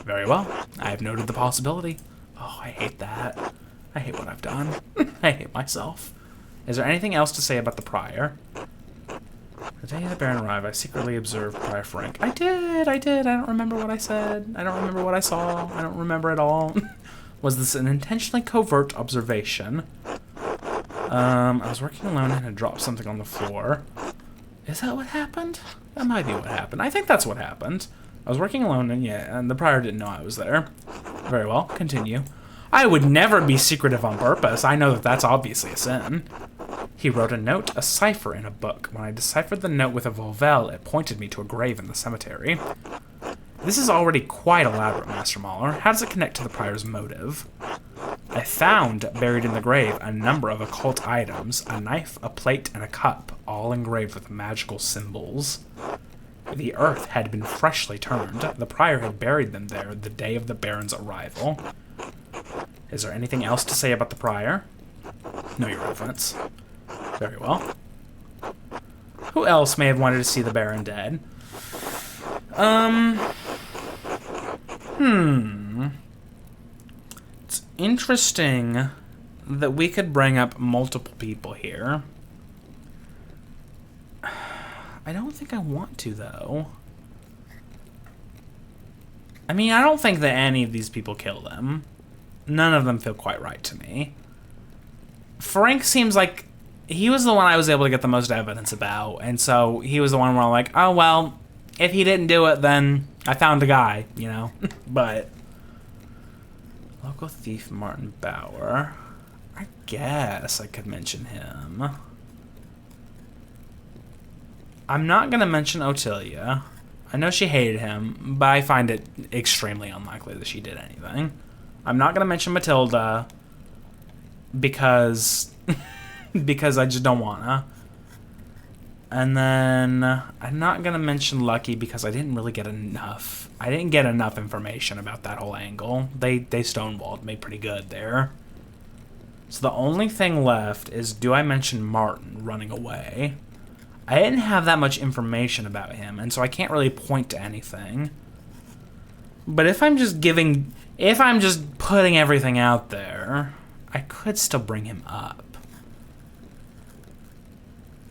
Very well. I have noted the possibility. Oh, I hate that. I hate what I've done. I hate myself. Is there anything else to say about the Prior? The day the Baron arrived, I secretly observed Prior Frank. I did. I don't remember what I said. I don't remember what I saw. I don't remember at all. Was this an intentionally covert observation? I was working alone and had dropped something on the floor. Is that what happened? That might be what happened. I think that's what happened. I was working alone and the Prior didn't know I was there. Very well, continue. I would never be secretive on purpose. I know that that's obviously a sin. He wrote a note, a cipher in a book. When I deciphered the note with a volvel, it pointed me to a grave in the cemetery. This is already quite elaborate, Master Maler. How does it connect to the Prior's motive? I found, buried in the grave, a number of occult items, a knife, a plate, and a cup, all engraved with magical symbols. The earth had been freshly turned. The Prior had buried them there the day of the Baron's arrival. Is there anything else to say about the Prior? No, Your Reverence. Very well. Who else may have wanted to see the Baron dead? It's interesting that we could bring up multiple people here. I don't think I want to, though. I mean, I don't think that any of these people kill them. None of them feel quite right to me. Frank seems like he was the one I was able to get the most evidence about, and so he was the one where I'm like, oh, well, if he didn't do it, then I found a guy, you know? But local thief Martin Bauer. I guess I could mention him. I'm not going to mention Otilia. I know she hated him, but I find it extremely unlikely that she did anything. I'm not going to mention Matilda because because I just don't want to. And then I'm not going to mention Lucky because I didn't really get enough. I didn't get enough information about that whole angle. They stonewalled me pretty good there. So the only thing left is, do I mention Martin running away? I didn't have that much information about him, and so I can't really point to anything. But if I'm just putting everything out there, I could still bring him up.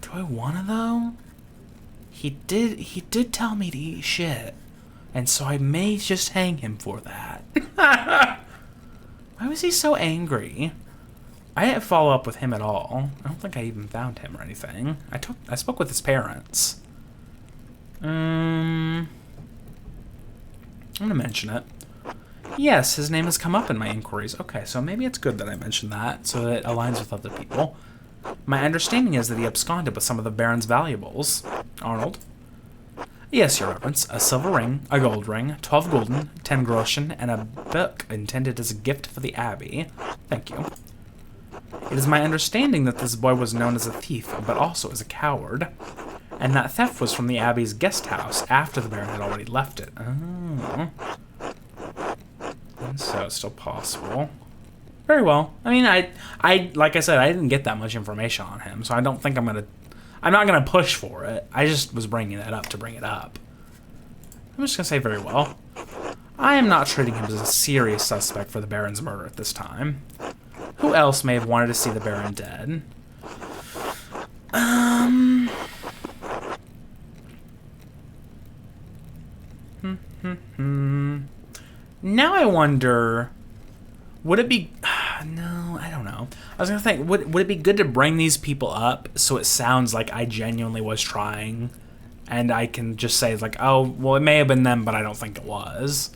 Do I want to, though? He did tell me to eat shit. And so I may just hang him for that. Why was he so angry? I didn't follow up with him at all. I don't think I even found him or anything. I spoke with his parents. I'm gonna mention it. Yes, his name has come up in my inquiries. Okay, so maybe it's good that I mentioned that, so that it aligns with other people. My understanding is that he absconded with some of the Baron's valuables. Arnold? Yes, Your Reverence. A silver ring, a gold ring, 12 gulden, 10 groschen, and a book intended as a gift for the abbey. Thank you. It is my understanding that this boy was known as a thief, but also as a coward. And that theft was from the abbey's guest house after the Baron had already left it. Oh. And so it's still possible. Very well. I mean, I like I said, I didn't get that much information on him, so I don't think I'm not gonna push for it. I just was bringing that up to bring it up. I'm just gonna say very well. I am not treating him as a serious suspect for the Baron's murder at this time. Who else may have wanted to see the Baron dead? Now I wonder, would it be... No, I don't know. I was going to think, would it be good to bring these people up so it sounds like I genuinely was trying, and I can just say, like, oh, well, it may have been them, but I don't think it was.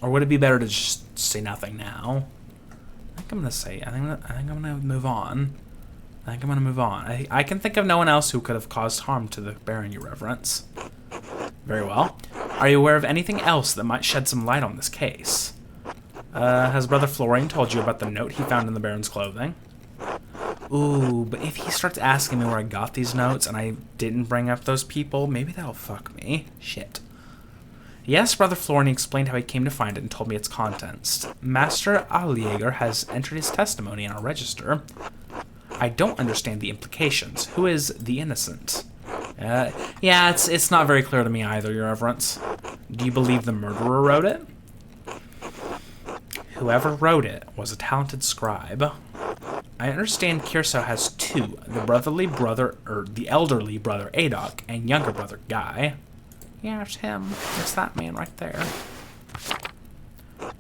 Or would it be better to just say nothing now? I think I'm going to say, I think I'm going to move on. I think I'm going to move on. I can think of no one else who could have caused harm to the Baron, Your Reverence. Very well. Are you aware of anything else that might shed some light on this case? Has Brother Florian told you about the note he found in the Baron's clothing? Ooh, but if he starts asking me where I got these notes and I didn't bring up those people, maybe that'll fuck me. Shit. Yes, Brother Florian explained how he came to find it and told me its contents. Master Alliager has entered his testimony in our register. I don't understand the implications. Who is the innocent? Yeah, it's not very clear to me either, Your Reverence. Do you believe the murderer wrote it? Whoever wrote it was a talented scribe. I understand Kirso has two, the elderly brother Adok and younger brother Guy. Yeah, it's him. It's that man right there.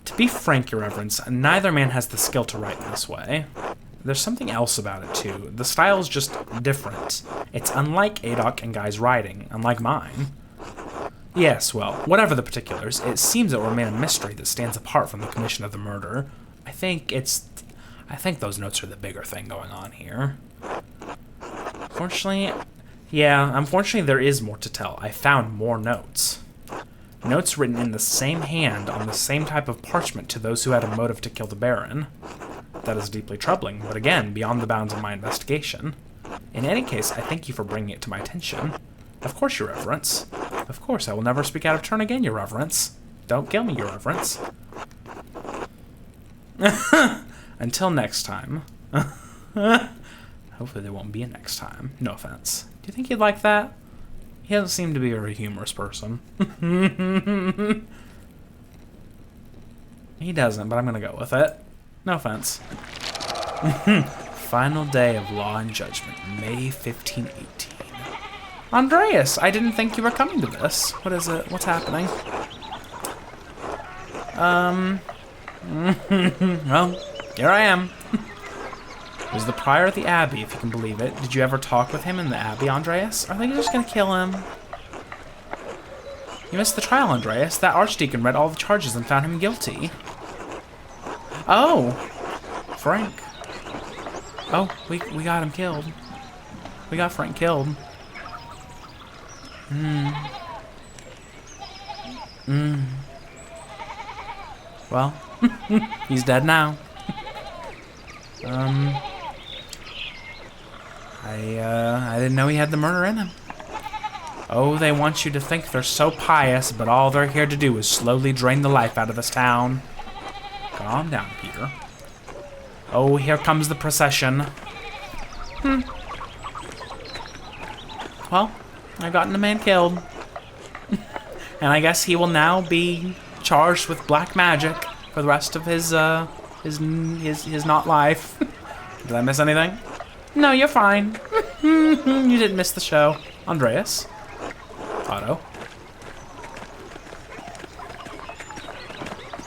To be frank, Your Reverence, neither man has the skill to write in this way. There's something else about it, too. The style's just different. It's unlike Adok and Guy's writing, unlike mine. Yes, well, whatever the particulars, it seems it will remain a mystery that stands apart from the commission of the murder. I think those notes are the bigger thing going on here. Unfortunately, there is more to tell. I found more notes. Notes written in the same hand on the same type of parchment to those who had a motive to kill the Baron. That is deeply troubling, but again, beyond the bounds of my investigation. In any case, I thank you for bringing it to my attention. Of course, Your Reverence. Of course, I will never speak out of turn again, Your Reverence. Don't kill me, Your Reverence. Until next time. Hopefully there won't be a next time. No offense. Do you think he'd like that? He doesn't seem to be a very humorous person. He doesn't, but I'm gonna go with it. No offense. Final day of Law and Judgment, May 1518. Andreas, I didn't think you were coming to this. What is it? What's happening? Well, here I am. It was the prior at the abbey, if you can believe it. Did you ever talk with him in the abbey, Andreas? Are they just gonna kill him? You missed the trial, Andreas. That archdeacon read all the charges and found him guilty. Oh, Frank. Oh, we got him killed. We got Frank killed. Well, he's dead now. I didn't know he had the murder in him. Oh, they want you to think they're so pious, but all they're here to do is slowly drain the life out of this town. Calm down, Peter. Oh, here comes the procession. Well, I've gotten a man killed. And I guess he will now be charged with black magic for the rest of his not life. Did I miss anything? No, you're fine. You didn't miss the show. Andreas. Otto.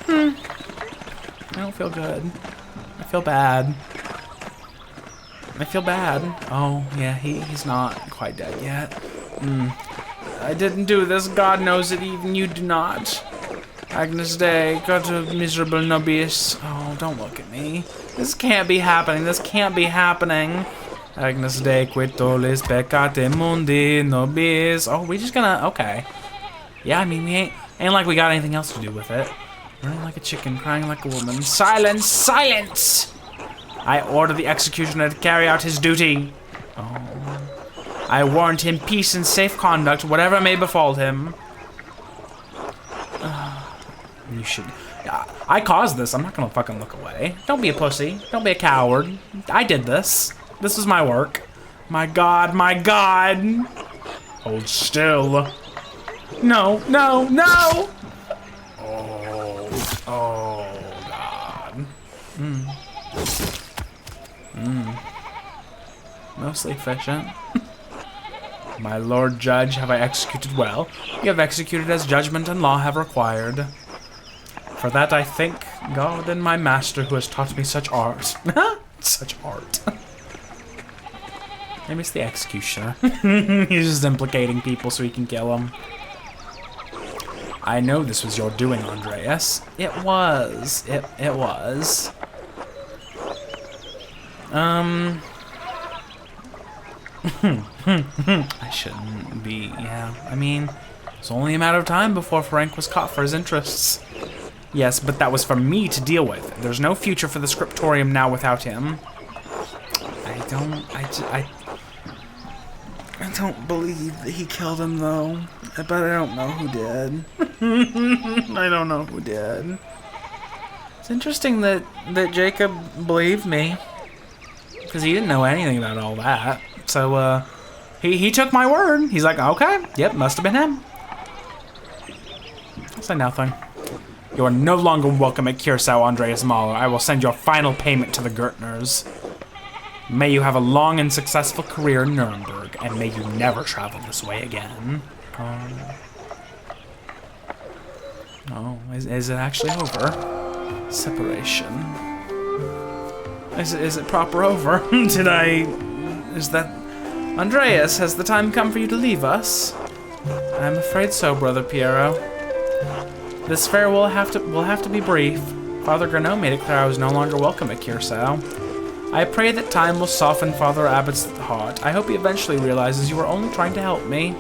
I don't feel good. I feel bad. I feel bad. Oh, yeah, he's not quite dead yet. I didn't do this. God knows it, even you do not. Agnus Dei, God of miserable nobis. Oh, don't look at me. This can't be happening. This can't be happening. Agnus Dei, quid tollis peccate mundi nobis. Oh, we just gonna... Okay. Yeah, I mean, we ain't like we got anything else to do with it. Running like a chicken, crying like a woman. Silence! Silence! I order the executioner to carry out his duty. Oh. I warrant him peace and safe conduct, whatever may befall him. You should... I caused this. I'm not gonna fucking look away. Don't be a pussy. Don't be a coward. I did this. This was my work. My God, my God! Hold still. No, no, no! Oh, God. Mostly efficient. My Lord Judge, have I executed well? You have executed as judgment and law have required. For that I thank God and my master who has taught me such art. Such art. Maybe it's the executioner. He's just implicating people so he can kill them. I know this was your doing, Andreas. It was. It was. I shouldn't be, yeah. I mean, it's only a matter of time before Frank was caught for his interests. Yes, but that was for me to deal with. There's no future for the scriptorium now without him. I don't believe that he killed him, though. But I don't know who did. I don't know who did. It's interesting that Jacob believed me. Because he didn't know anything about all that. So, he took my word. He's like, okay, yep, must have been him. I'll say nothing. You are no longer welcome at Curacao, Andreas Maler. I will send your final payment to the Gertners. May you have a long and successful career in Nuremberg, and may you never travel this way again. Oh, is it actually over? Separation. Is it proper over? Is that... Andreas, has the time come for you to leave us? I'm afraid so, Brother Piero. This farewell will have to be brief. Father Granot made it clear I was no longer welcome at Curacao. I pray that time will soften Father Abbott's heart. I hope he eventually realizes you were only trying to help me.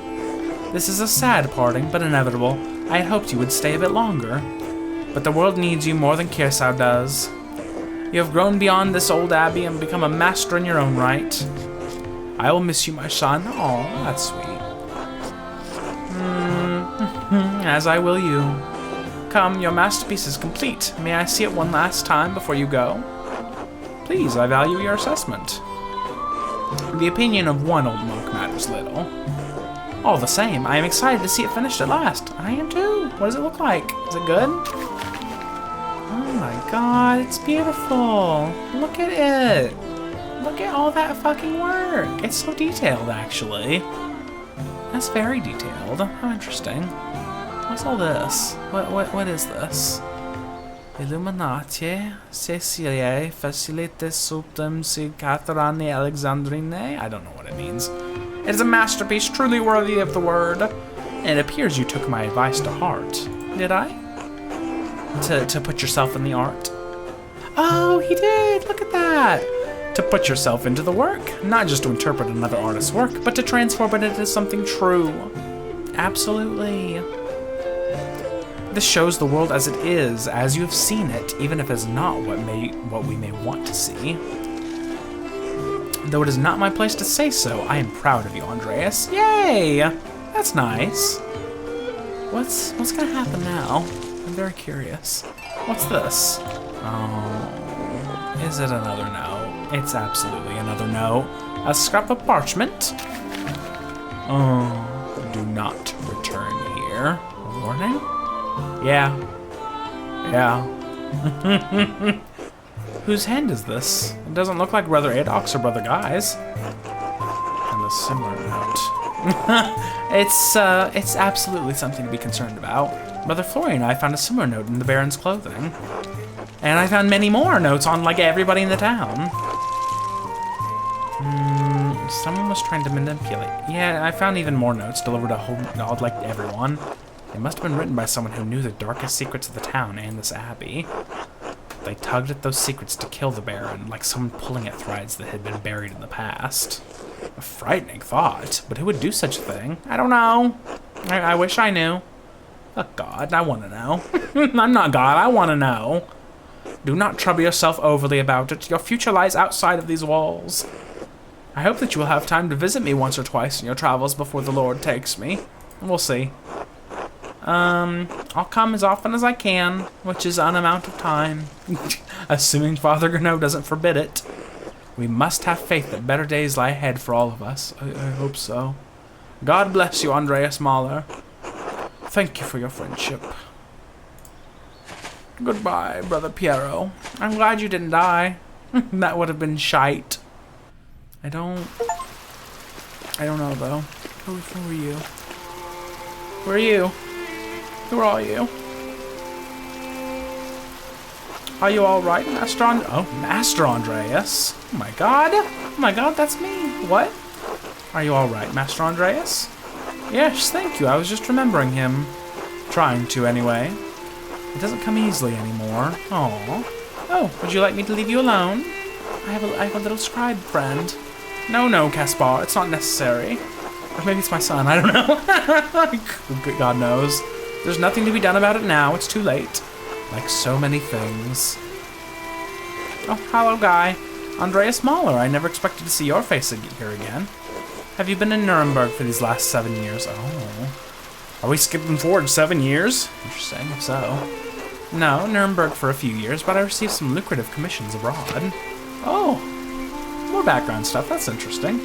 This is a sad parting, but inevitable. I had hoped you would stay a bit longer. But the world needs you more than Curacao does. You have grown beyond this old abbey and become a master in your own right. I will miss you, my son. Oh, that's sweet. As I will you. Come, your masterpiece is complete. May I see it one last time before you go? Please, I value your assessment. The opinion of one old monk matters little. All the same, I am excited to see it finished at last. I am too. What does it look like? Is it good? Oh my God, it's beautiful. Look at it. Look at all that fucking work. It's so detailed, actually. That's very detailed. How interesting. What's all this? What is this? Illuminati, Ceciliae, Facilites Subtum Catarani Alexandrinae? I don't know what it means. It is a masterpiece truly worthy of the word. And it appears you took my advice to heart. Did I? To put yourself in the art? Oh, he did! Look at that! To put yourself into the work. Not just to interpret another artist's work, but to transform it into something true. Absolutely. This shows the world as it is, as you have seen it, even if it's not what we may want to see. Though it is not my place to say so, I am proud of you, Andreas. Yay! That's nice. What's gonna happen now? I'm very curious. What's this? Oh, is it another no? It's absolutely another no. A scrap of parchment? Oh, do not return here. A warning? Yeah. Whose hand is this? It doesn't look like Brother Adolf's or Brother Guy's. similar note. It's absolutely something to be concerned about. Brother Florian and I found a similar note in the Baron's clothing. And I found many more notes on, like, everybody in the town. Someone was trying to manipulate. Yeah, I found even more notes delivered to like, everyone. They must have been written by someone who knew the darkest secrets of the town and this abbey. They tugged at those secrets to kill the Baron, like someone pulling at threads that had been buried in the past. A frightening thought, but who would do such a thing? I don't know. I wish I knew. Oh, God, I want to know. I'm not God, I want to know. Do not trouble yourself overly about it. Your future lies outside of these walls. I hope that you will have time to visit me once or twice in your travels before the Lord takes me. We'll see. I'll come as often as I can, which is an amount of time. Assuming Father Gernot doesn't forbid it. We must have faith that better days lie ahead for all of us. I hope so. God bless you, Andreas Maler. Thank you for your friendship. Goodbye, Brother Piero. I'm glad you didn't die. That would have been shite. I don't know, though. Who are you? Who are you? Who are you? Are you alright, Master Master Andreas? Oh my god, that's me. What? Are you alright, Master Andreas? Yes, thank you. I was just remembering him. Trying to, anyway. It doesn't come easily anymore. Aww. Oh, would you like me to leave you alone? I have a little scribe friend. No, Caspar, it's not necessary. Or maybe it's my son, I don't know. God knows. There's nothing to be done about it now, it's too late. Like so many things. Oh, hello, guy. Andreas Maler, I never expected to see your face here again. Have you been in Nuremberg for these last 7 years? Oh. Are we skipping forward 7 years? Interesting, if so. No, Nuremberg for a few years, but I received some lucrative commissions abroad. Oh. More background stuff, that's interesting.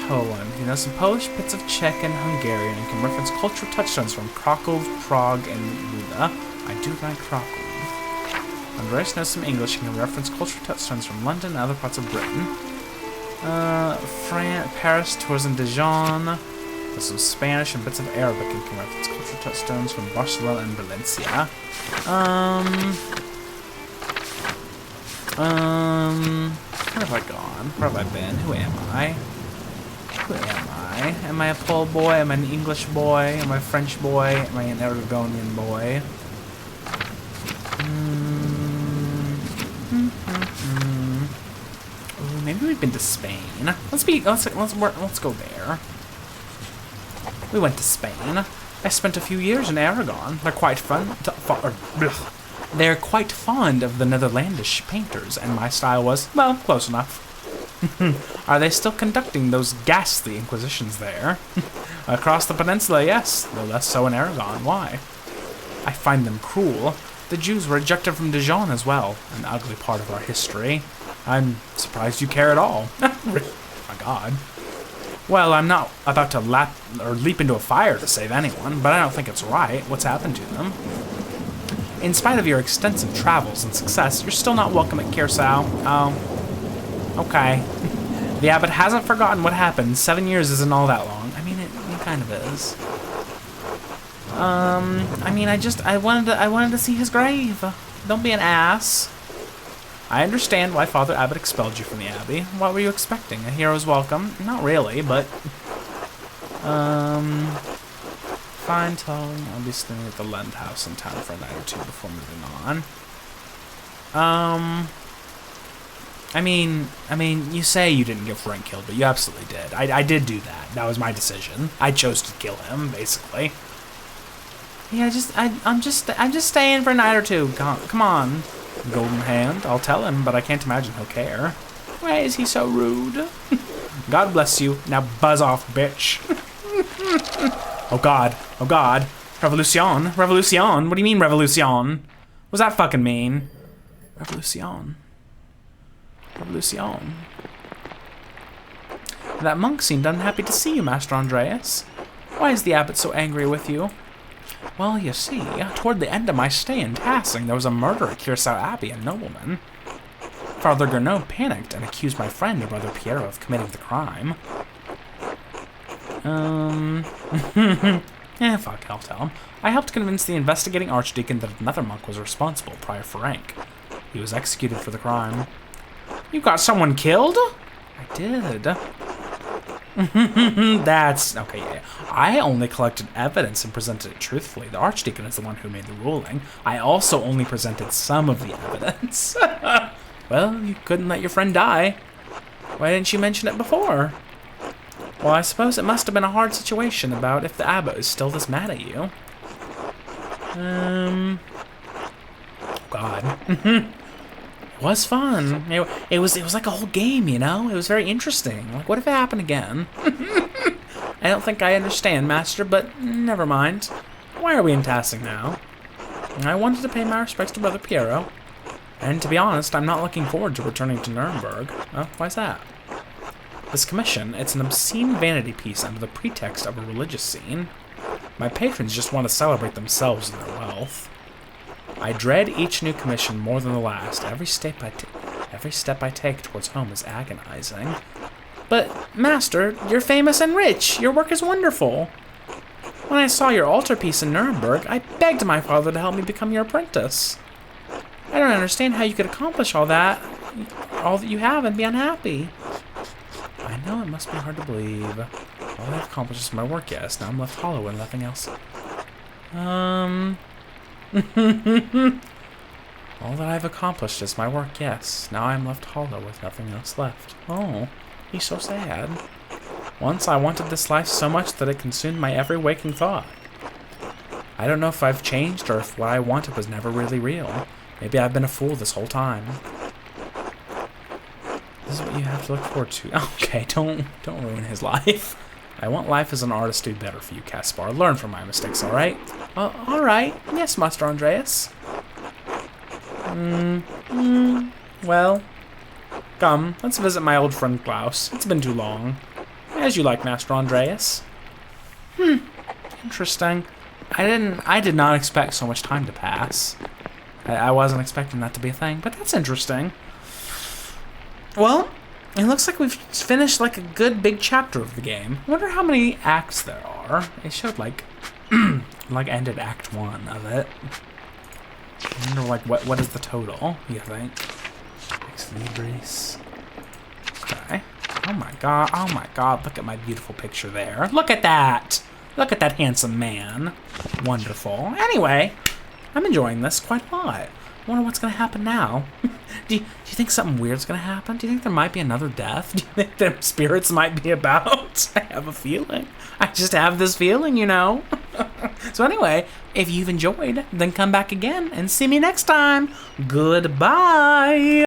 Poland. He knows some Polish, bits of Czech, and Hungarian, and can reference cultural touchstones from Krakow, Prague, and Luda. I do like Krakow. Andreas knows some English and can reference cultural touchstones from London and other parts of Britain. Paris, Tours, and Dijon. There's some Spanish and bits of Arabic and can reference cultural touchstones from Barcelona and Valencia. Where have I gone? Where have I been? Who am I? Who am I? Am I a Pole boy? Am I an English boy? Am I a French boy? Am I an Aragonian boy? Ooh, maybe we've been to Spain. Let's go there. We went to Spain. I spent a few years in Aragon. They're quite They're quite fond of the Netherlandish painters, and my style was, well, close enough. Are they still conducting those ghastly inquisitions there? Across the peninsula, yes, though less so in Aragon. Why? I find them cruel. The Jews were ejected from Dijon as well, an ugly part of our history. I'm surprised you care at all. My God. Well, I'm not about to leap into a fire to save anyone, but I don't think it's right. What's happened to them? In spite of your extensive travels and success, you're still not welcome at Curacao. Oh. Okay. The abbot hasn't forgotten what happened. 7 years isn't all that long. I mean, it kind of is. I mean, I wanted to see his grave. Don't be an ass. I understand why Father Abbot expelled you from the abbey. What were you expecting? A hero's welcome? Not really, but... Fine, telling. I'll be staying at the Lend House in town for a night or two before moving on. I mean, you say you didn't get Frank killed, but you absolutely did. I did do that. That was my decision. I chose to kill him, basically. Yeah, I'm just staying for a night or two. Come on. Golden Hand, I'll tell him, but I can't imagine he'll care. Why is he so rude? God bless you. Now buzz off, bitch. Oh God. Oh God. Revolution. Revolution. What do you mean, revolution? What does that fucking mean? Revolution. Revolution. That monk seemed unhappy to see you, Master Andreas. Why is the abbot so angry with you? Well, you see, toward the end of my stay in Tassing, there was a murder at Curacao Abbey, a nobleman. Father Gernot panicked and accused my friend, Brother Piero, of committing the crime. Fuck, I'll tell him. I helped convince the investigating archdeacon that another monk was responsible, Prior Frank. He was executed for the crime. You got someone killed? I did. That's... okay, yeah. I only collected evidence and presented it truthfully. The archdeacon is the one who made the ruling. I also only presented some of the evidence. Well, you couldn't let your friend die. Why didn't you mention it before? Well, I suppose it must have been a hard situation about if the abbot is still this mad at you. God. It was fun. It was like a whole game, you know? It was very interesting. Like, what if it happened again? I don't think I understand, Master, but never mind. Why are we in Tassing now? I wanted to pay my respects to Brother Piero. And to be honest, I'm not looking forward to returning to Nuremberg. Oh, why's that? This commission, it's an obscene vanity piece under the pretext of a religious scene. My patrons just want to celebrate themselves and their wealth. I dread each new commission more than the last. Every step I take towards home is agonizing. But, Master, you're famous and rich. Your work is wonderful. When I saw your altarpiece in Nuremberg, I begged my father to help me become your apprentice. I don't understand how you could accomplish all that you have, and be unhappy. I know it must be hard to believe. All I've accomplished is my work, yes. Now I'm left hollow and nothing else. All that I've accomplished is my work, yes. Now I'm left hollow with nothing else left. Oh, he's so sad. Once I wanted this life so much that it consumed my every waking thought. I don't know if I've changed or if what I wanted was never really real. Maybe I've been a fool this whole time. This is what you have to look forward to. Okay, don't ruin his life. I want life as an artist to be better for you, Caspar. Learn from my mistakes, all right? All right. Yes, Master Andreas. Well, come, let's visit my old friend Klaus. It's been too long. As you like, Master Andreas. Interesting. I did not expect so much time to pass. I wasn't expecting that to be a thing, but that's interesting. Well, it looks like we've finished like a good big chapter of the game. I wonder how many acts there are. It showed like, like ended Act 1 of it. I wonder like what is the total, you think? Ex Libris. Okay. Oh my god, look at my beautiful picture there. Look at that! Look at that handsome man. Wonderful. Anyway, I'm enjoying this quite a lot. I wonder what's going to happen now. Do you think something weird's going to happen? Do you think there might be another death? Do you think that spirits might be about? I have a feeling. I just have this feeling, you know. So anyway, if you've enjoyed, then come back again and see me next time. Goodbye.